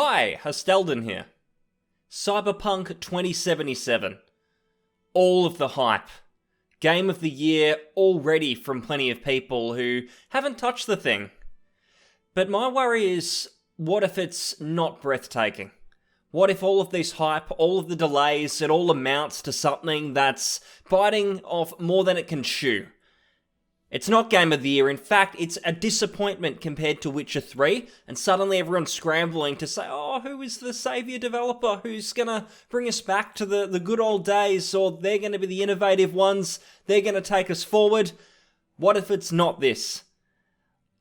Hi, Hastelden here. Cyberpunk 2077. All of the hype. Game of the year already from plenty of people who haven't touched the thing. But my worry is, what if it's not breathtaking? What if all of this hype, all of the delays, it all amounts to something that's biting off more than it can chew? It's not Game of the Year. In fact, it's a disappointment compared to Witcher 3, and suddenly everyone's scrambling to say, oh, who is the saviour developer who's gonna bring us back to the good old days, or they're gonna be the innovative ones, they're gonna take us forward. What if it's not this?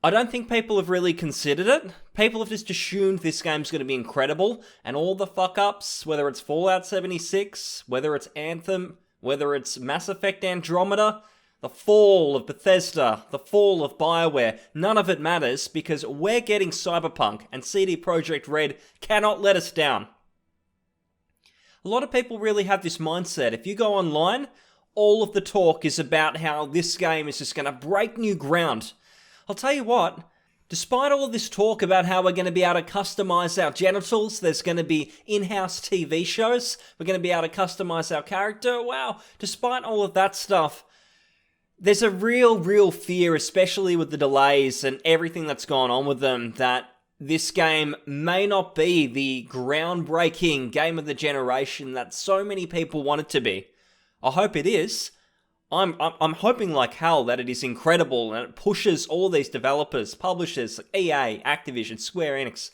I don't think people have really considered it. People have just assumed this game's gonna be incredible, and all the fuck-ups, whether it's Fallout 76, whether it's Anthem, whether it's Mass Effect Andromeda, the fall of Bethesda, the fall of BioWare, none of it matters because we're getting Cyberpunk and CD Projekt Red cannot let us down. A lot of people really have this mindset. If you go online, all of the talk is about how this game is just going to break new ground. I'll tell you what, despite all of this talk about how we're going to be able to customize our genitals, there's going to be in-house TV shows, we're going to be able to customize our character, wow, despite all of that stuff, there's a real fear, especially with the delays and everything that's gone on with them, that this game may not be the groundbreaking game of the generation that so many people want it to be. I hope it is. I'm hoping like hell that it is incredible and it pushes all these developers, publishers, like EA, Activision, Square Enix.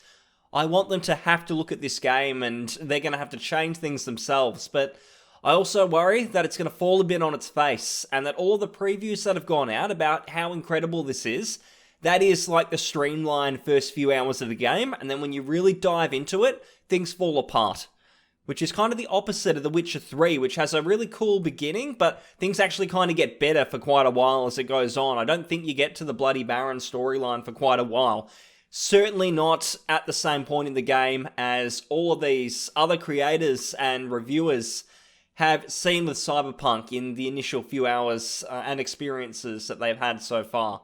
I want them to have to look at this game and they're going to have to change things themselves, but I also worry that it's going to fall a bit on its face, and that all the previews that have gone out about how incredible this is, that is like the streamlined first few hours of the game, and then when you really dive into it, things fall apart. Which is kind of the opposite of The Witcher 3, which has a really cool beginning, but things actually kind of get better for quite a while as it goes on. I don't think you get to the Bloody Baron storyline for quite a while. Certainly not at the same point in the game as all of these other creators and reviewers have seen with Cyberpunk in the initial few hours and experiences that they've had so far.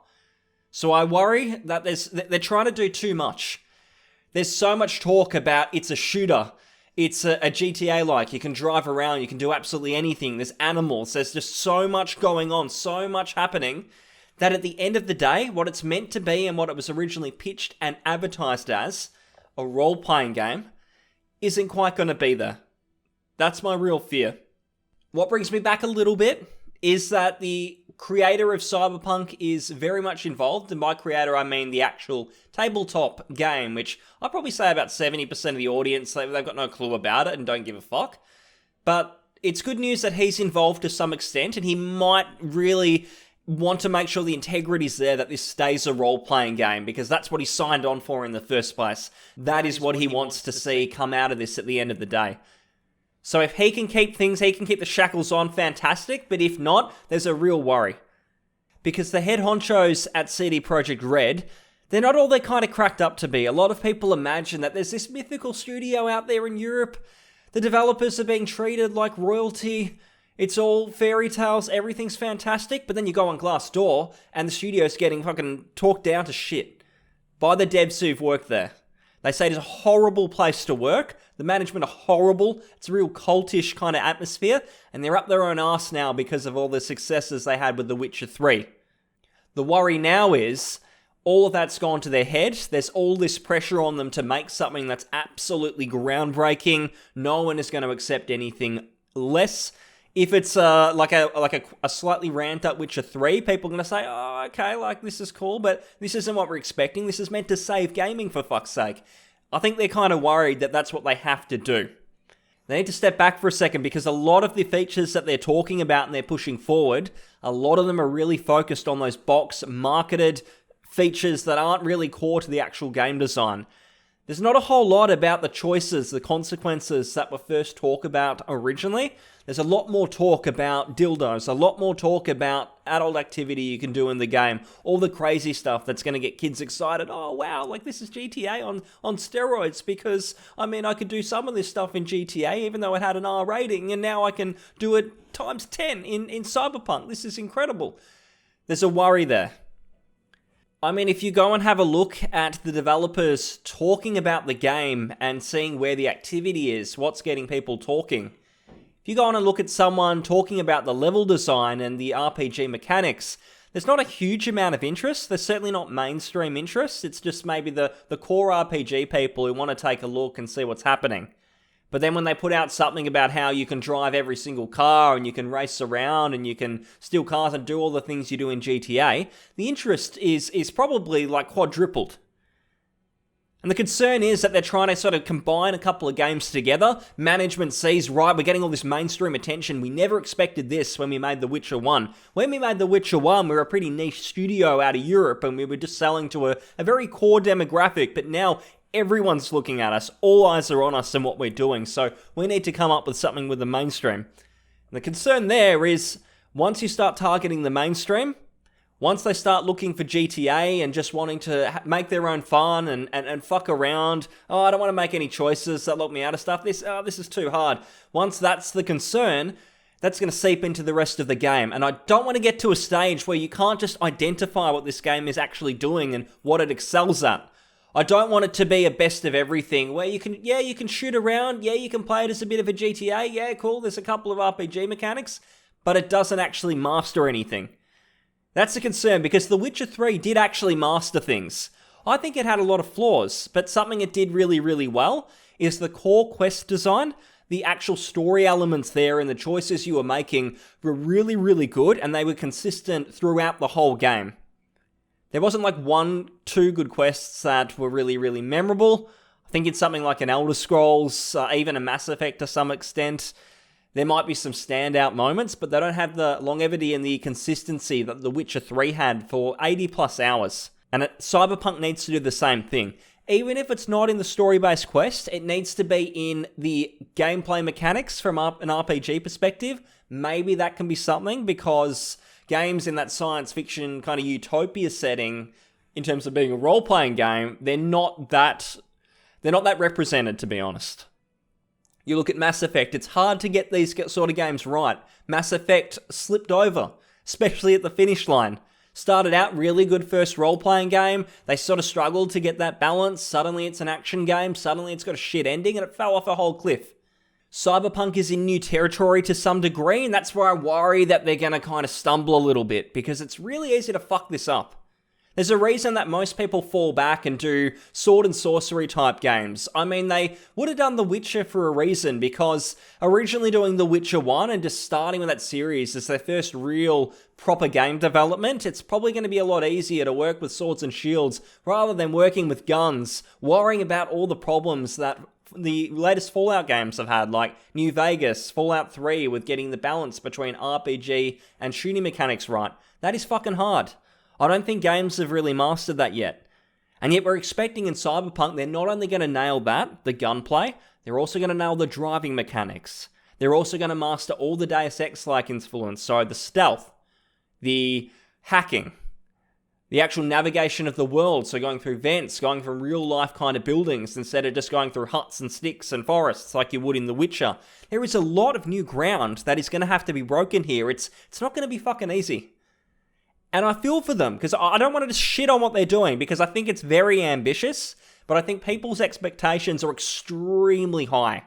So I worry that they're trying to do too much. There's so much talk about it's a shooter, it's a GTA-like, you can drive around, you can do absolutely anything, there's animals, there's just so much going on, so much happening, that at the end of the day, what it's meant to be and what it was originally pitched and advertised as, a role-playing game, isn't quite going to be there. That's my real fear. What brings me back a little bit is that the creator of Cyberpunk is very much involved, and by creator I mean the actual tabletop game, which I'd probably say about 70% of the audience, they've got no clue about it and don't give a fuck. But it's good news that he's involved to some extent, and he might really want to make sure the integrity is there, that this stays a role-playing game, because that's what he signed on for in the first place. That is what he wants to see come out of this at the end of the day. So if he can keep the shackles on, fantastic, but if not, there's a real worry. Because the head honchos at CD Projekt Red, they're not all they're kind of cracked up to be. A lot of people imagine that there's this mythical studio out there in Europe, the developers are being treated like royalty, it's all fairy tales, everything's fantastic, but then you go on Glassdoor, and the studio's getting fucking talked down to shit by the devs who've worked there. They say it's a horrible place to work. The management are horrible. It's a real cultish kind of atmosphere. And they're up their own arse now because of all the successes they had with The Witcher 3. The worry now is all of that's gone to their head. There's all this pressure on them to make something that's absolutely groundbreaking. No one is going to accept anything less. If it's like a slightly ramped up Witcher 3, people are going to say, oh, okay, like this is cool, but this isn't what we're expecting. This is meant to save gaming, for fuck's sake. I think they're kind of worried that that's what they have to do. They need to step back for a second, because a lot of the features that they're talking about and they're pushing forward, a lot of them are really focused on those box marketed features that aren't really core to the actual game design. There's not a whole lot about the choices, the consequences that were first talked about originally. There's a lot more talk about dildos, a lot more talk about adult activity you can do in the game, all the crazy stuff that's going to get kids excited. Oh, wow, like this is GTA on steroids, because, I mean, I could do some of this stuff in GTA, even though it had an R rating, and now I can do it times 10 in Cyberpunk. This is incredible. There's a worry there. I mean, if you go and have a look at the developers talking about the game and seeing where the activity is, what's getting people talking, if you go on and look at someone talking about the level design and the RPG mechanics, there's not a huge amount of interest. There's certainly not mainstream interest. It's just maybe the core RPG people who want to take a look and see what's happening. But then when they put out something about how you can drive every single car and you can race around and you can steal cars and do all the things you do in GTA, the interest is probably like quadrupled. And the concern is that they're trying to sort of combine a couple of games together. Management sees, right, we're getting all this mainstream attention. We never expected this when we made The Witcher 1. When we made The Witcher 1, we were a pretty niche studio out of Europe and we were just selling to a very core demographic, but now everyone's looking at us, all eyes are on us and what we're doing, so we need to come up with something with the mainstream. And the concern there is, once you start targeting the mainstream, once they start looking for GTA and just wanting to make their own fun and fuck around, oh, I don't want to make any choices that lock me out of stuff, this is too hard. Once that's the concern, that's going to seep into the rest of the game. And I don't want to get to a stage where you can't just identify what this game is actually doing and what it excels at. I don't want it to be a best of everything where you can shoot around, you can play it as a bit of a GTA, cool, there's a couple of RPG mechanics, but it doesn't actually master anything. That's a concern because The Witcher 3 did actually master things. I think it had a lot of flaws, but something it did really, really well is the core quest design. The actual story elements there and the choices you were making were really, really good and they were consistent throughout the whole game. There wasn't like 1-2 good quests that were really, really memorable. I think it's something like an Elder Scrolls, even a Mass Effect to some extent. There might be some standout moments, but they don't have the longevity and the consistency that The Witcher 3 had for 80 plus hours. And Cyberpunk needs to do the same thing. Even if it's not in the story-based quest, it needs to be in the gameplay mechanics from an RPG perspective. Maybe that can be something because games in that science fiction kind of utopia setting, in terms of being a role-playing game, they're not that represented, to be honest. You look at Mass Effect, it's hard to get these sort of games right. Mass Effect slipped over, especially at the finish line. Started out really good first role-playing game, they sort of struggled to get that balance, suddenly it's an action game, suddenly it's got a shit ending, and it fell off a whole cliff. Cyberpunk is in new territory to some degree, and that's where I worry that they're going to kind of stumble a little bit, because it's really easy to fuck this up. There's a reason that most people fall back and do sword and sorcery type games. I mean, they would have done The Witcher for a reason, because originally doing The Witcher 1 and just starting with that series as their first real proper game development, it's probably going to be a lot easier to work with swords and shields rather than working with guns, worrying about all the problems that the latest Fallout games have had, like New Vegas, Fallout 3, with getting the balance between RPG and shooting mechanics right. That is fucking hard. I don't think games have really mastered that yet. And yet we're expecting in Cyberpunk they're not only going to nail that, the gunplay, they're also going to nail the driving mechanics. They're also going to master all the Deus Ex-like influence, so the stealth, the hacking, the actual navigation of the world, so going through vents, going from real-life kind of buildings instead of just going through huts and sticks and forests like you would in The Witcher. There is a lot of new ground that is going to have to be broken here. It's not going to be fucking easy. And I feel for them, because I don't want to just shit on what they're doing, because I think it's very ambitious, but I think people's expectations are extremely high.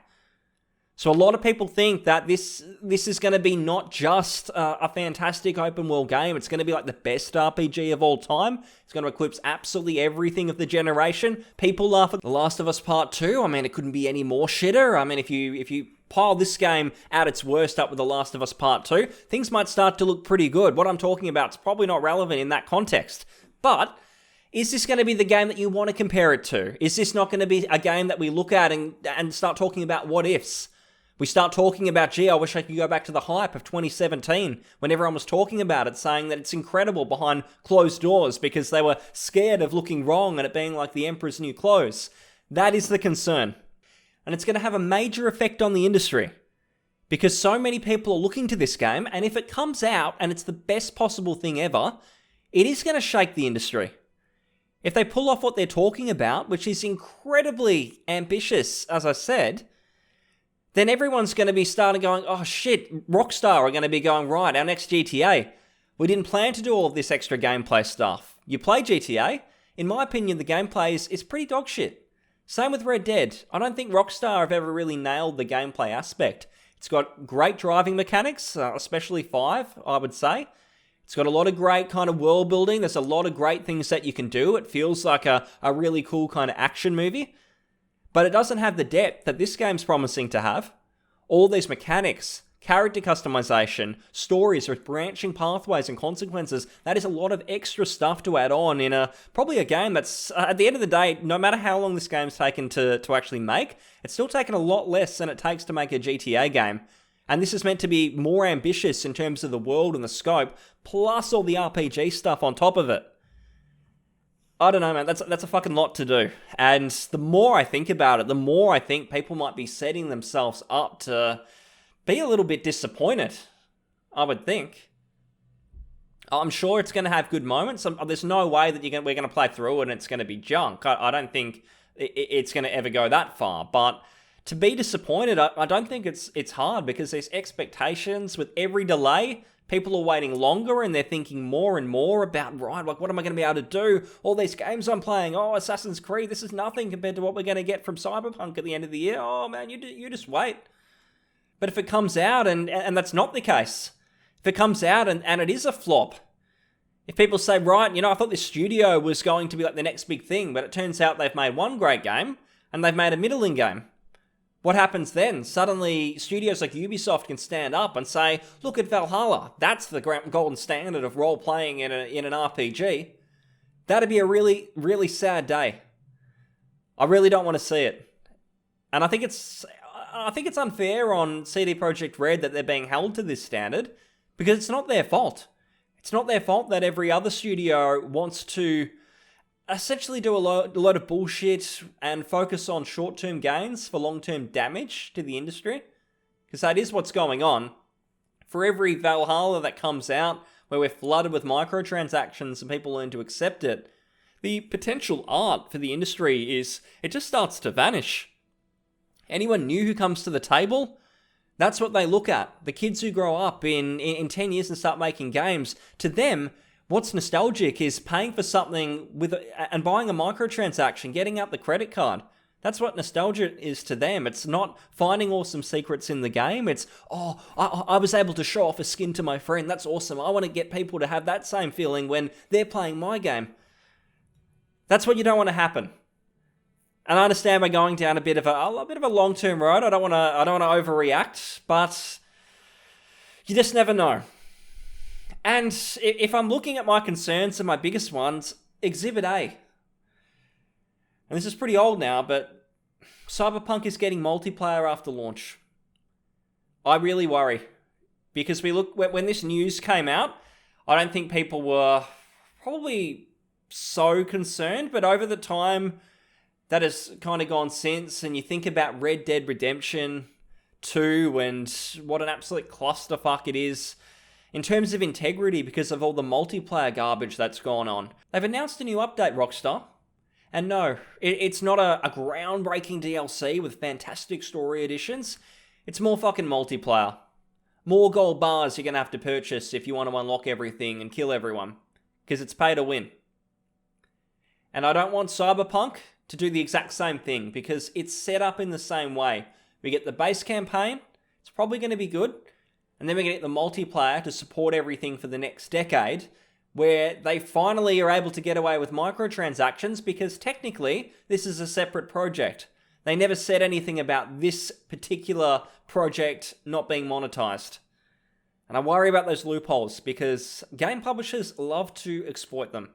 So a lot of people think that this is going to be not just a fantastic open world game, it's going to be like the best RPG of all time. It's going to eclipse absolutely everything of the generation. People laugh at The Last of Us Part 2. I mean, it couldn't be any more shitter. I mean, if you pile this game at its worst up with The Last of Us Part 2, things might start to look pretty good. What I'm talking about is probably not relevant in that context. But is this going to be the game that you want to compare it to? Is this not going to be a game that we look at and start talking about what ifs? We start talking about, gee, I wish I could go back to the hype of 2017 when everyone was talking about it, saying that it's incredible behind closed doors because they were scared of looking wrong and it being like the Emperor's New Clothes. That is the concern. And it's going to have a major effect on the industry because so many people are looking to this game, and if it comes out and it's the best possible thing ever, it is going to shake the industry. If they pull off what they're talking about, which is incredibly ambitious, as I said, then everyone's going to be starting going, oh shit, Rockstar are going to be going, right, our next GTA. We didn't plan to do all of this extra gameplay stuff. You play GTA, in my opinion, the gameplay is pretty dog shit. Same with Red Dead. I don't think Rockstar have ever really nailed the gameplay aspect. It's got great driving mechanics, especially 5, I would say. It's got a lot of great kind of world building. There's a lot of great things that you can do. It feels like a really cool kind of action movie. But it doesn't have the depth that this game's promising to have. All these mechanics, character customization, stories with branching pathways and consequences, that is a lot of extra stuff to add on in probably a game that's, at the end of the day, no matter how long this game's taken to actually make, it's still taken a lot less than it takes to make a GTA game. And this is meant to be more ambitious in terms of the world and the scope, plus all the RPG stuff on top of it. I don't know, man. That's a fucking lot to do. And the more I think about it, the more I think people might be setting themselves up to be a little bit disappointed, I would think. I'm sure it's going to have good moments. There's no way that we're going to play through it and it's going to be junk. I don't think it's going to ever go that far. But to be disappointed, I don't think it's hard, because there's expectations. With every delay, people are waiting longer and they're thinking more and more about, right, like, what am I going to be able to do? All these games I'm playing, Assassin's Creed, this is nothing compared to what we're going to get from Cyberpunk at the end of the year. Oh, man, you just wait. But if it comes out, and that's not the case, if it comes out and it is a flop, if people say, right, I thought this studio was going to be like the next big thing, but it turns out they've made one great game and they've made a middling game. What happens then? Suddenly, studios like Ubisoft can stand up and say, look at Valhalla. That's the golden standard of role-playing in an RPG. That'd be a really, really sad day. I really don't want to see it. And I think it's unfair on CD Projekt Red that they're being held to this standard, because it's not their fault. It's not their fault that every other studio wants to essentially do a lot of bullshit and focus on short-term gains for long-term damage to the industry. Because that is what's going on. For every Valhalla that comes out where we're flooded with microtransactions and people learn to accept it, the potential art for the industry it just starts to vanish. Anyone new who comes to the table, that's what they look at. The kids who grow up in 10 years and start making games, to them, what's nostalgic is paying for something and buying a microtransaction, getting out the credit card. That's what nostalgia is to them. It's not finding awesome secrets in the game. It's, I was able to show off a skin to my friend. That's awesome. I want to get people to have that same feeling when they're playing my game. That's what you don't want to happen. And I understand we're going down a bit of a long-term road. I don't want to overreact, but you just never know. And if I'm looking at my concerns and my biggest ones, Exhibit A. And this is pretty old now, but Cyberpunk is getting multiplayer after launch. I really worry. Because when this news came out, I don't think people were probably so concerned, but over the time that has kind of gone since, and you think about Red Dead Redemption 2 and what an absolute clusterfuck it is in terms of integrity because of all the multiplayer garbage that's gone on. They've announced a new update, Rockstar. And no, it's not a groundbreaking DLC with fantastic story additions. It's more fucking multiplayer. More gold bars you're going to have to purchase if you want to unlock everything and kill everyone. Because it's pay to win. And I don't want Cyberpunk to do the exact same thing, because it's set up in the same way. We get the base campaign, it's probably going to be good, and then we're going to get the multiplayer to support everything for the next decade, where they finally are able to get away with microtransactions, because technically this is a separate project. They never said anything about this particular project not being monetized. And I worry about those loopholes, because game publishers love to exploit them.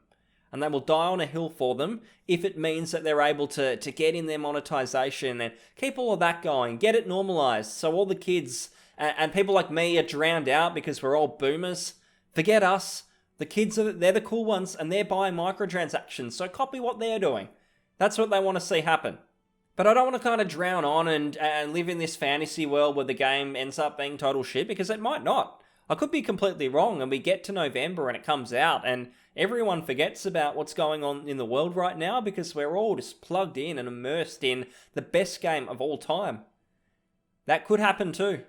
And they will die on a hill for them if it means that they're able to get in their monetization and keep all of that going, get it normalized, so all the kids and people like me are drowned out because we're all boomers. Forget us. The kids, they're the cool ones, and they're buying microtransactions, so copy what they're doing. That's what they want to see happen. But I don't want to kind of drown on and live in this fantasy world where the game ends up being total shit, because it might not. I could be completely wrong, and we get to November and it comes out, and everyone forgets about what's going on in the world right now because we're all just plugged in and immersed in the best game of all time. That could happen too.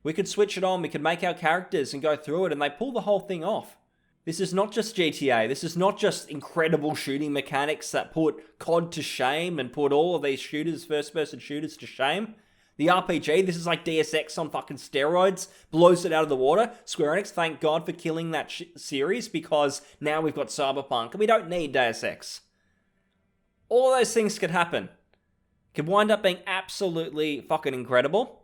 We could switch it on, we could make our characters and go through it, and they pull the whole thing off. This is not just GTA. This is not just incredible shooting mechanics that put COD to shame and put all of these shooters, first-person shooters, to shame. The RPG, this is like Deus Ex on fucking steroids, blows it out of the water. Square Enix, thank God for killing that series, because now we've got Cyberpunk and we don't need Deus Ex. All those things could happen. Could wind up being absolutely fucking incredible.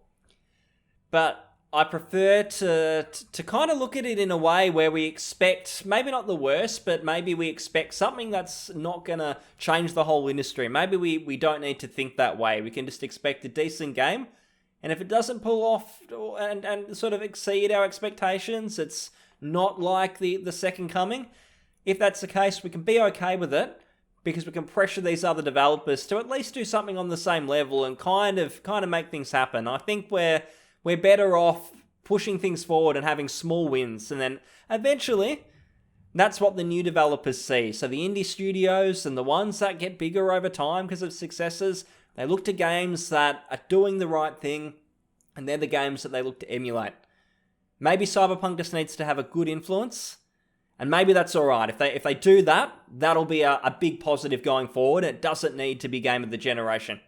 But I prefer to kind of look at it in a way where we expect, maybe not the worst, but maybe we expect something that's not going to change the whole industry. Maybe we don't need to think that way. We can just expect a decent game. And if it doesn't pull off and sort of exceed our expectations, it's not like the Second Coming. If that's the case, we can be okay with it, because we can pressure these other developers to at least do something on the same level and kind of make things happen. I think we're better off pushing things forward and having small wins. And then eventually, that's what the new developers see. So the indie studios and the ones that get bigger over time because of successes, they look to games that are doing the right thing, and they're the games that they look to emulate. Maybe Cyberpunk just needs to have a good influence, and maybe that's alright. If they do that, that'll be a big positive going forward. It doesn't need to be Game of the Generation.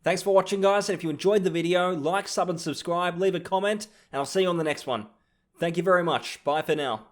Thanks for watching, guys, and if you enjoyed the video, like, sub, and subscribe, leave a comment, and I'll see you on the next one. Thank you very much. Bye for now.